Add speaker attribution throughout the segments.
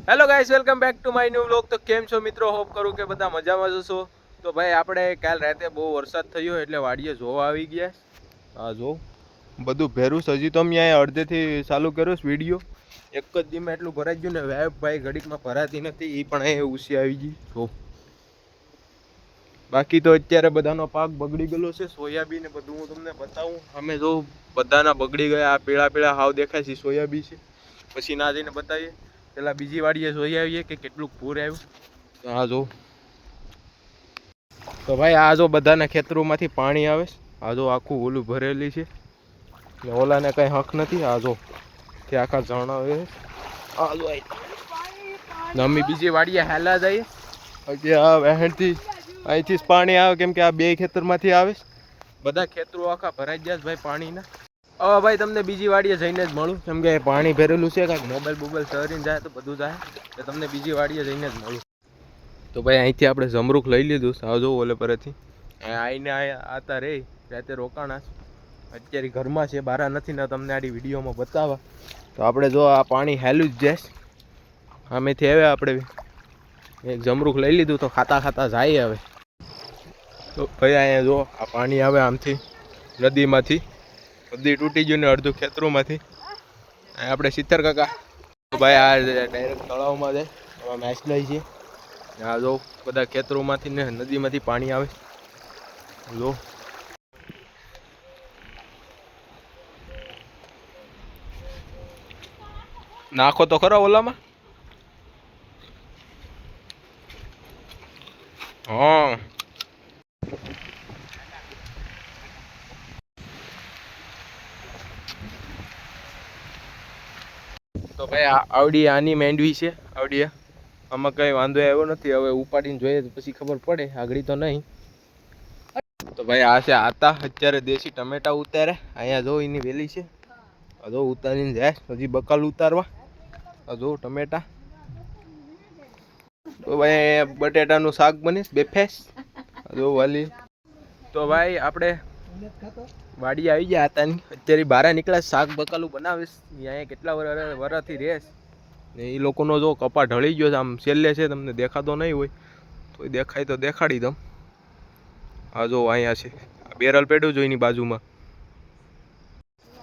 Speaker 1: Hello guys, welcome back to my new vlog. તો કેમ છો મિત્રો? હોપ કરું કે બધા મજામાં જ હશો. તો ભાઈ આપણે કાલ રાતે બહુ વરસાદ થયો એટલે વાડીએ જોવા આવી ગયા. હા જો બધું ભેરું હજી તો મેં અહીંયા અડધેથી ચાલુ કર્યો વિડીયો. એક જ દીમાં એટલું ભરાઈ ગયું ને વેબ ભાઈ ઘડીકમાં ભરાતી નથી, એ પણ અહીંયા ઉસી આવી ગઈ. જો બાકી તો અત્યારે બધાનો પાક બગડી ગયેલો છે, સોયાબીન ને બધું હું તમને બતાવું. અમે જો બધાના બગડી ગયા, આ પીળા પીળા હાવ દેખાય છે સોયાબીન છે. પછી ના જઈને બતાવીએ, પેલા બીજી વાડીએ જોઈ આવીએ કે કેટલું પૂર આવ્યું. હા જો તો ભાઈ આ જો બધાના ખેતરોમાંથી પાણી આવે. આ જો આખું ઓલું ભરેલી છે, ઓલાને કઈ હક નથી. આ જો તે આખા ઝરણા આવે. આ જો અમે બીજી વાડીએ હાલા જઈએ કે આ વહેણથી અહીંથી જ પાણી આવે, કેમ કે આ બે ખેતરમાંથી આવે. બધા ખેતરો આખા ભરાઈ ગયા ભાઈ પાણીના. હવે ભાઈ તમને બીજી વાડીએ જઈને જ મળું, કેમ કે પાણી ભરેલું છે. કાંઈક મોબાઈલ સરીને જાય તો બધું જાય, તો તમને બીજી વાડીએ જઈને જ મળું. તો ભાઈ અહીંથી આપણે જમરૂખ લઈ લીધું. સાવજો ઓલે પરેથી આવીને આતા રે રાતે રોકાણા. અત્યારે ઘરમાં છે, બહાર નથી ને તમને આડી વિડીયોમાં બતાવવા. તો આપણે જો આ પાણી હેલું જ જાય. આમેથી આવ્યા આપણે એક જમરૂખ લઈ લીધું, તો ખાતા ખાતા જાય. હવે તો ભાઈ અહીંયા જો આ પાણી આવે આમથી નદીમાંથી. નદી તૂટી ગયું ને અડધું ખેતરોમાંથી. આપણે સિત્તેર કાકા ભાઈ આ ડાયરેક્ટ તળાવમાં જાય, એમાં મેચ લઈ છે. આ જો બધા ખેતરોમાંથી ને નદીમાંથી પાણી આવે. જો નાખો તો ખરા ઓલામાં. હા તો ભાઈ આવડી આની માંડવી છે. આવડી આમાં કઈ વાંધો આવ્યો નથી. હવે ઉપાડીને જોઈએ તો પછી ખબર પડે, આગળ તો નહીં. તો ભાઈ આ છે આતા અત્યારે દેશી ટમેટા ઉતારે. અહીંયા જો એની વેલી છે, જો ઉતારીને જાય. હજી બકાલ ઉતારવા. જો ટમેટા. તો ભાઈ બટેટાનું શાક બનીશ બેફેસ. જો વાલી. તો ભાઈ આપણે વાડી આવી ગયા આતાની. અત્યારે બહાર નીકળ્યા, શાક બકાલું બનાવીશ. અહીંયા કેટલા વરસથી રહેશ ને એ લોકોનો જો કપા ઢળી ગયો છે. આમ છેલ્લે છે, તમને દેખાતો નહીં હોય તો દેખાય તો દેખાડી દઉં. હા જો અહીંયા છે, બેરલ પેડું જો એની બાજુમાં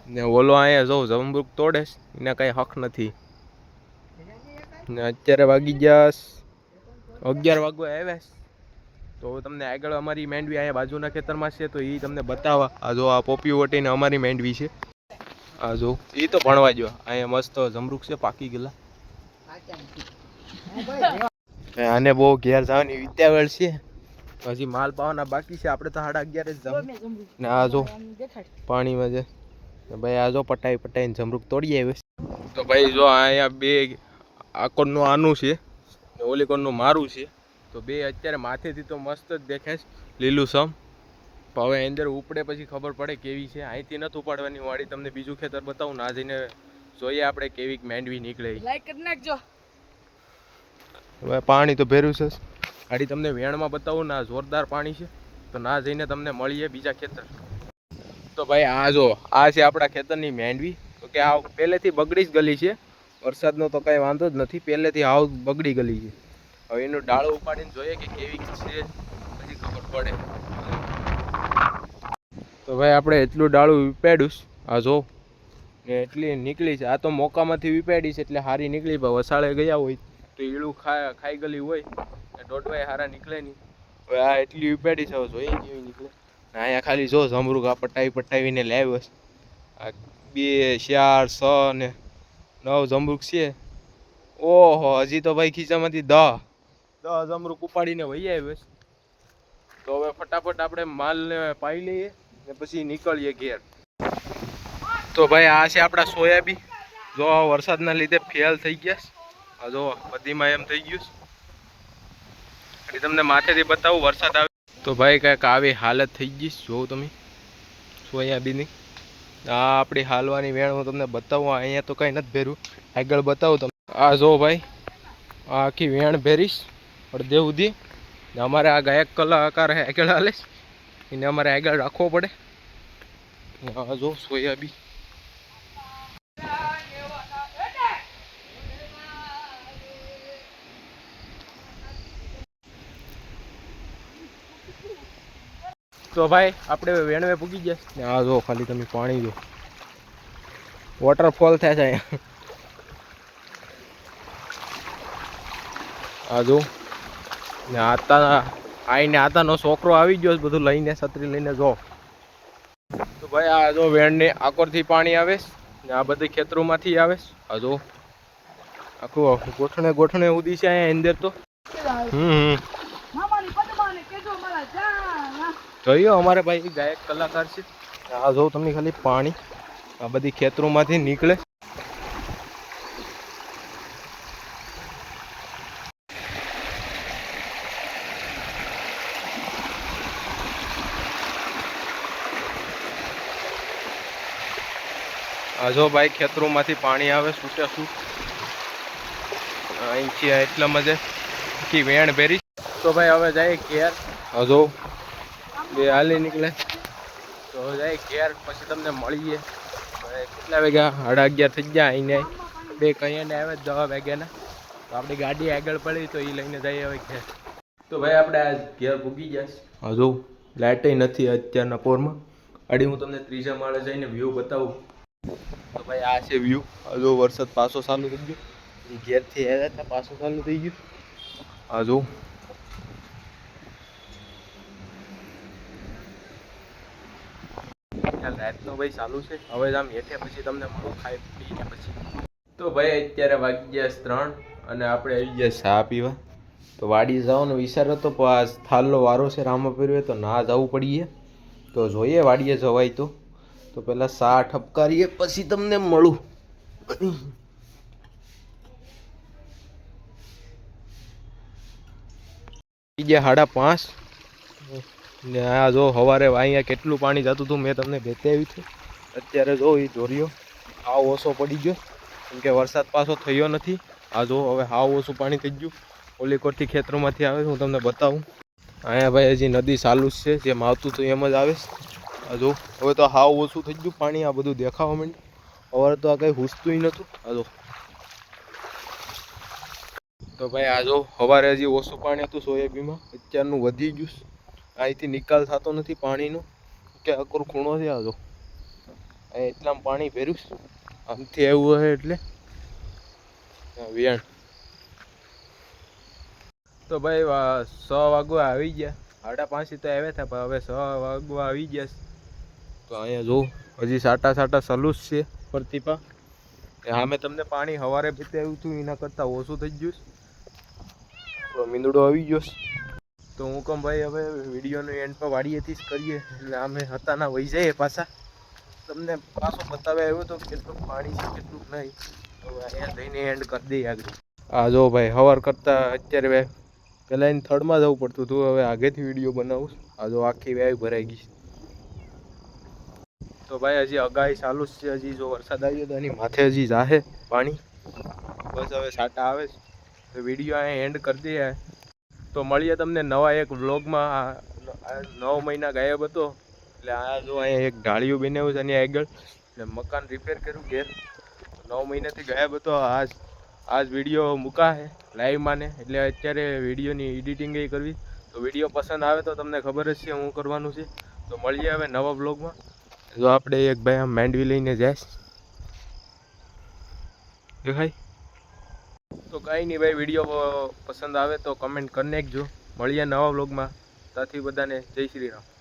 Speaker 1: ને ઓલો અહીંયા જો જમરૂખ તોડે, એને કાંઈ હક નથી. ને અત્યારે વાગી ગયા 11 વાગવા આવ્યા. તો તમને આગળ અમારી માંડવી અહીંયા બાજુના ખેતરમાં છે, તો એ તમને બતાવવા. આ જો આ પોપી વટીને અમારી માંડવી છે. આ જો એ તો ભણવા જો અહીંયા મસ્ત જમરૂખ છે પાકી ગયેલા. આને બહુ ઘેર જવાની વિદ્યાવેળ છે, હજી માલ પાવાના બાકી છે. આપણે તો 11:30 જ જવું ને. આ જો પાણીમાં છે ભાઈ. આ જો પટાઈને જમરૂખ તોડી આવે. તો ભાઈ જો અહીંયા બે આ કોણનું આનું છે ને ઓલી કોણનું મારું છે. તો બે અત્યારે માથેથી તો મસ્ત જ દેખાય છે, લીલું સમ. હવે અંદર ઉપડે પછી ખબર પડે કેવી છે. અહીંથી નથી ઉપાડવાની વાડી. તમને બીજું ખેતર બતાવું ના જઈને જોઈએ આપણે કેવી માંડવી નીકળે. લાઈક કરી નાખજો. હવે પાણી તો ભેરું છે. આડી તમને વેણમાં બતાવું ના, જોરદાર પાણી છે. તો ના જઈને તમને મળીએ બીજા ખેતર. તો ભાઈ આ જો આ છે આપણા ખેતરની માંડવી. તો કે આ પહેલેથી બગડી જ ગલી છે. વરસાદનો તો કાંઈ વાંધો જ નથી, પહેલેથી હાવ બગડી ગલી છે. હવે એનું ડાળો ઉપાડીને જોઈએ કે કેવી છે, પછી ખબર પડે. તો ભાઈ આપણે એટલું ડાળું વિપાડ્યું. આ જો ને એટલી નીકળી છે. આ તો મોકામાંથી વિપાડી છે એટલે હારી નીકળી. પણ વસાળે ગયા હોય તો ઈળું ખાઈ ગલી હોય ને દોડવાય હારા નીકળે નહીં. હવે આ એટલી વિપાડી છે, હવે જોઈએ કેવી નીકળે. ને અહીંયા ખાલી જો જમરૂખ આ પટાવીને લાવ્યો છે. આ 2 4 6 ને 9 જમરૂખ છે. ઓહો હજી તો ભાઈ ખીચામાંથી 10 જમરૂખ ઉપાડીને વહી આવ્યો. તો હવે ફટાફટ આપણે માલને પાઈ લઈએ ને પછી નીકળીએ ઘેર. તો ભાઈ આ છે આપણા સોયાબીન. જો વરસાદના લીધે ફેલ થઈ ગયા. આ જો બધીમાં એમ થઈ ગયું. તમને માથેથી બતાવું વરસાદ આવે તો ભાઈ કાંઈક આવી હાલત થઈ ગઈ. જોઉં તમે સોયાબીનની. આ આપણી હાલવાની વેણ હું તમને બતાવું. અહીંયા તો કાંઈ નથી ભેરું, આગળ બતાવું તમને. આ જો ભાઈ આ આખી વેણ ભેરીશ અડધે સુધી. અમારે આ ગાયક કલાકાર આગળ હાલે એને અમારે આગળ રાખવો પડે. આ જો સોયાબીન. તો ભાઈ આપણે વેણવે પૂગી ગયા ને આ જો ખાલી તમે પાણી જો વોટરફોલ થાય છે અહીંયા આ જો ને આઈને આતાનો છોકરો આવી ગયો બધું લઈને છત્રી લઈને જો તો ભાઈ આ જો વેણને આકોરથી પાણી આવે ને આ બધી ખેતરોમાંથી આવે આ જો આખું ગોઠણે ઉદી છે અહીંયા અંદર તો જોયો અમારે ભાઈ ગાયક કલાકાર છે આ જો તમને ખાલી પાણી આ બધી ખેતરોમાંથી નીકળે આ જો ભાઈ ખેતરોમાંથી પાણી આવે છૂટે છૂટ અહીંથી એટલા મજે કે વેણ ભેરી તો ભાઈ હવે જાય ઘેર હજો બે હાલી નીકળે તો હવે જાય ઘેર પછી તમને મળીએ કેટલા વાગ્યા 11:30 થઈ ગયા અહીંને બે કહીને આવે 10 વાગ્યાના તો આપણી ગાડી આગળ પડી તો એ લઈને જઈએ હવે ઘેર તો ભાઈ આપણે આ ઘેર પૂગી ગયા હજુ લાઇટ નથી અત્યારના પોરમાં આડી હું તમને ત્રીજા માળે જઈને વ્યૂ બતાવું તો ભાઈ આ છે વ્યૂ હજુ વરસાદ પાછો ચાલુ થઈ ગયો ઘેરથી આવ્યા હતા પાછું ચાલુ થઈ ગયું હજુ લાઈટનો ભાઈ ચાલુ છે હવે આમ હેઠે પછી તમને મળું ખાઈ પીને પછી તો ભાઈ અત્યારે વાગી ગયા 3 અને આપણે આવી ગયા ચા પીવા તો વાડી જવાનો વિચાર હતો પણ આ થાલનો વારો છે રામાપીર તો ના જવું પડીએ તો જોઈએ વાડીએ જવાય તો પહેલાં ચા ઠપકારીએ પછી તમને મળું ગયા 5:30 ને આ જો સવારે અહીંયા કેટલું પાણી જતું હતું મેં તમને બતાવ્યું છે અત્યારે જો એ ધોરિયો હાવ ઓછો પડી ગયો કેમ કે વરસાદ પાછો થયો નથી આ જો હવે હાવ ઓછું પાણી થઈ ગયું ઓલી કોરથી ખેતરોમાંથી આવે હું તમને બતાવું અહીંયા ભાઈ હજી નદી ચાલુ જ છે જેમ આવતું હતું એમ જ આવે આ જો હવે તો હાવ ઓછું થઈ ગયું પાણી આ બધું દેખાવા માંડ્યું હવે તો આ કંઈ હુસતું નહોતું આ જો તો ભાઈ આ જો સવારે હજી ઓછું પાણી હતું સોયાબીનમાં અત્યારનું વધી ગયું અહીંથી નિકાલ થતો નથી પાણીનો કે અકર ખૂણો છે આ જો અહીં એટલામાં પાણી ભર્યું આમથી આવ્યું હોય એટલે વેણ તો ભાઈ 6 વાગવા આવી ગયા 5:30 તો આવ્યા હતા પણ હવે 6 વાગવા આવી ગયા તો અહીંયા જો હજી સાટા ચાલુ જ છે પ્રતિપા હા મેં તમને પાણી સવારે બતાવ્યું હતું એના કરતાં ઓછું થઈ ગયું મીંદડો આવી ગયો તો હું કહું ભાઈ હવે વિડીયોનો એન્ડ પર વાડીએથી જ કરીએ એટલે અમે હતા ના વહી જઈએ પાછા તમને પાછો બતાવ્યા આવ્યો તો કેટલું પાણી છે કેટલું નહીં તો અહીંયા જઈને એન્ડ કરી દઈએ આગળ આ જો ભાઈ સવાર કરતાં અત્યારે ભાઈ પહેલાં એને થર્ડમાં જવું પડતું હતું હવે આગેથી વિડીયો બનાવું આ જો આખી વેવ ભરાઈ ગઈ તો ભાઈ હજી અગાહી ચાલુ જ છે હજી જો વરસાદ આવ્યો તો એની માથે હજી જાહે પાણી બસ હવે સાટા આવે છે તો વિડીયો અહીંયા એન્ડ કરી દઈએ તો મળીએ તમને નવા એક વ્લોગમાં 9 મહિના ગાયબ હતો એટલે આ જો અહીંયા એક ઢાળિયું બનાવ્યું છે એની આગળ એટલે મકાન રિપેર કર્યું ઘેર 9 મહિનાથી ગાયબ હતો આજ વિડીયો મૂકા છે લાઈવમાં ને એટલે અત્યારે વિડીયોની એડિટિંગ કરવી તો વિડીયો પસંદ આવે તો તમને ખબર જ છે હું કરવાનું છે તો મળીએ હવે નવા વ્લોગમાં જો આપણે એક ભાઈ આમ માંડવી લઈને જાય દેખાય તો કાંઈ નહીં ભાઈ વિડીયો પસંદ આવે તો કમેન્ટ કરી નાખજો મળીએ નવા વ્લોગમાં ત્યાંથી બધાને જય શ્રી રામ